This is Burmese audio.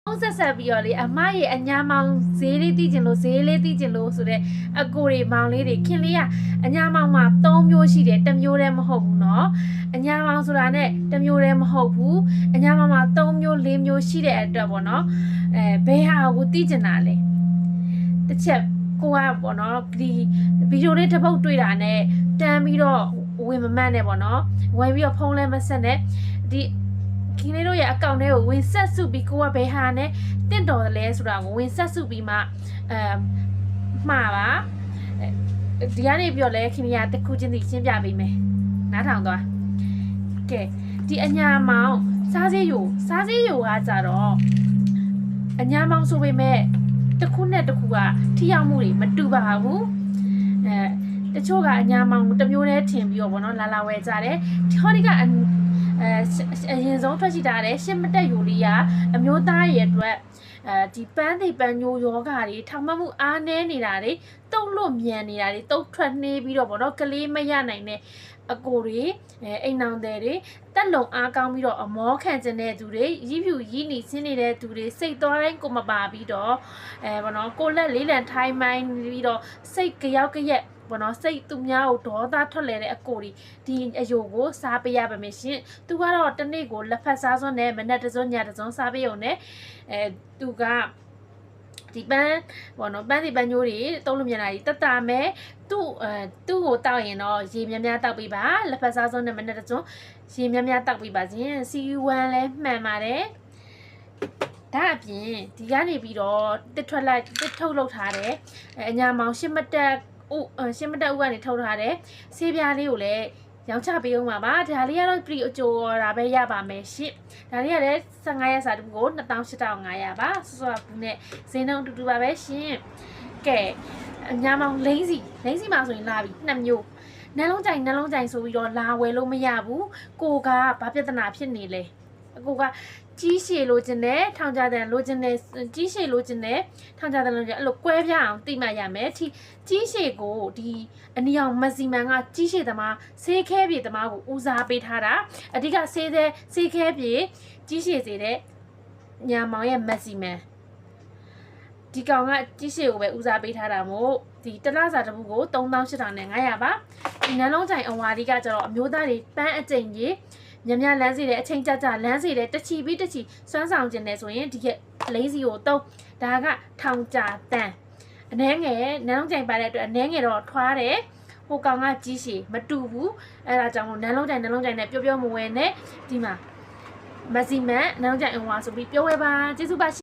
ဆက်ဆက်ပြီးတော့လေအမရဲ့အညာမောင်ဈေးလေးတီးကျင်လို့ဈေးလေးတီးကျင်လို့ဆိုတဲ့အကိုတွေမောင်လေးတွေခင်လေးကအညာမောင်မှာ3မျိုးရှိတယ်တစ်မျိုးတည်းမဟုတ်ဘူးเนาะအညာမောင်ဆိုတာနဲ့တစ်မျိုးတည်းမဟုတ်ဘူးအညာမောင်မှာ3မျိုး4မျိုးရှိတဲ့အတွက်ပေါ့เนาะဘယ်ဟာကိုတီးကျင်တာလဲတစ်ချက်ကိုကပေါ့เนาะဒီဗီဒီယိုလေးတစ်ပုတ်တွေ့တာနဲ့တန်းပြီးတော့ဝင်မမှတ်နဲ့ပေါ့เนาะဝင်ပြီးတော့ဖုန်းလဲမဆက်နဲ့ဒီခင်လေးတို့ရဲ့အကောင့်ထဲကိုဝင်ဆက်စုပြီးကိုကဘယ်ဟာနဲ့တင့်တော်တယ်လဲဆိုတာကိုဝင်ဆက်စုပြီးမှမှားပါဒီကနေပြောလဲခင်ဗျာတစ်ခုချင်းစီရှင်းပြပေးမယ်နားထောင်သွားကဲဒီအညာမောင်စားစေးယူကကြတော့အညာမောင်ဆိုပေမဲ့တစ်ခုနဲ့တစ်ခုကထိရောက်မှုတွေမတူပါဘူးတချို့ကအညာမောင်တစ်မျိုးတည်းထင်ပြီးတော့ဗောနော်လာဝဲကြတယ်ဟောဒီကအရင်ဆုံးထွက်ရှိတာတဲ့ရှင်းမတက်ယူလေးကအမျိုးသားရဲ့အတွက်ဒီပန်းတွေပန်းညိုယောဂါတွေထောင်မှတ်မှုအားနည်းနေတာတွေတုံ့လို့မြန်နေတာတွေတုတ်ထွက်နှေးပြီးတော့ဗောနော်ကလေးမရနိုင်တဲ့အကိုတွေအိမ်နောင်တွေတက်လုံအားကောင်းပြီးတော့အမောခံကျင်တဲ့သူတွေရီးဖြူရီးနီဆင်းနေတဲ့သူတွေစိတ်သွားတိုင်းကိုမပါပြီးတော့ဗောနော်ကိုလက်လေးလံထိုင်းမိုင်းပြီးတော့စိတ်ကြောက်ကြက်ဘောနော်စိတ်သူများကိုဒေါသထွက်လဲတဲ့အကိုဒီအယိုကိုစားပေးရပါမယ်ရှင်သူကတော့တနေ့ကိုလက်ဖက်စားစွန်းနဲ့မနက်တစွန်းညတစွန်းစားပေးုံနဲ့သူကဒီပန်းဘောနော်ပန်းဒီပန်းညိုးတွေတုံးလို့မြန်တာကြီးတတမဲသူ့ကိုတောက်ရင်တော့ရေများများတောက်ပေးပါလက်ဖက်စားစွန်းနဲ့မနက်တစွန်းရေများများတောက်ပေးပါရှင်စီဝမ်လဲမှန်ပါတယ်ဒါအပြင်ဒီကနေပြီးတော့တစ်ထုတ်လုပ်ထားတယ်အညာမောင်ရှင်းမတက်ရှင်းမတက်ဦးကနေထုတ်ထားတယ်ဆေးပြားလေးကိုလည်းရောင်းချပေးအောင်ပါဒါလေးကတော့ပြည်အကျိုးတာပဲရပါမယ်ရှင့်ဒါလေးကလည်း15ရက်စာတူကို28,500ပါစောဘူးနဲ့ဈေးနှုန်းတူတူပါပဲရှင်ကဲညာမောင်လိမ့်စီမှာဆိုရင်လာပြီ2မျိုးနှလုံးကြိုင်ဆိုပြီးတော့လာဝယ်လို့မရဘူးကိုကဘာပြဿနာဖြစ်နေလဲကိုကကြီးရှည်လိုချင်တယ်ထောင်ကြတယ်လိုချင်တယ်ကြီးရှည်လိုချင်တယ်ထောင်ကြတယ်လိုချင်အဲ့လိုကွဲပြားအောင်သိမှရမယ်ကြီးရှည်ကိုဒီအနီအောင်မက်ဆီမန်ကကြီးရှည်သမားဆေးခဲပြေသမားကိုဦးစားပေးထားတာအဓိကဆေးခဲပြေကြီးရှည်စေတဲ့ညာမောင်ရဲ့မက်ဆီမန်ဒီကောင်ကကြီးရှည်ကိုပဲဦးစားပေးထားတာမို့ဒီတလားစာတစ်ခုကို38,500ပါဒီနှလုံးကြိုင်အဝါဒီကကျတော့အမျိုးသားတွေပန်းအကျိန်ကြီးများလမ်းစီတဲ့အချိန်ကြလမ်းစီတဲ့တချီပြီးတချီစွမ်းဆောင်ခြင်းနဲ့ဆိုရင်ဒီကလေးစီကိုတုံးဒါကထောင်ကြတန်အနှဲငယ်နန်းလုံးကြိုင်ပါတဲ့အတွက်အနှဲငယ်တော့ထွားတယ်ဟိုကောင်ကကြီးရှည်မတူဘူးအဲဒါကြောင့်နန်းလုံးကြိုင်နဲ့ပြောမဝဲနဲ့ဒီမှာမက်ဆီမန်နန်းလုံးကြိုင်အဝါဆိုပြီးပြောဝဲပါကျေးဇူးပါ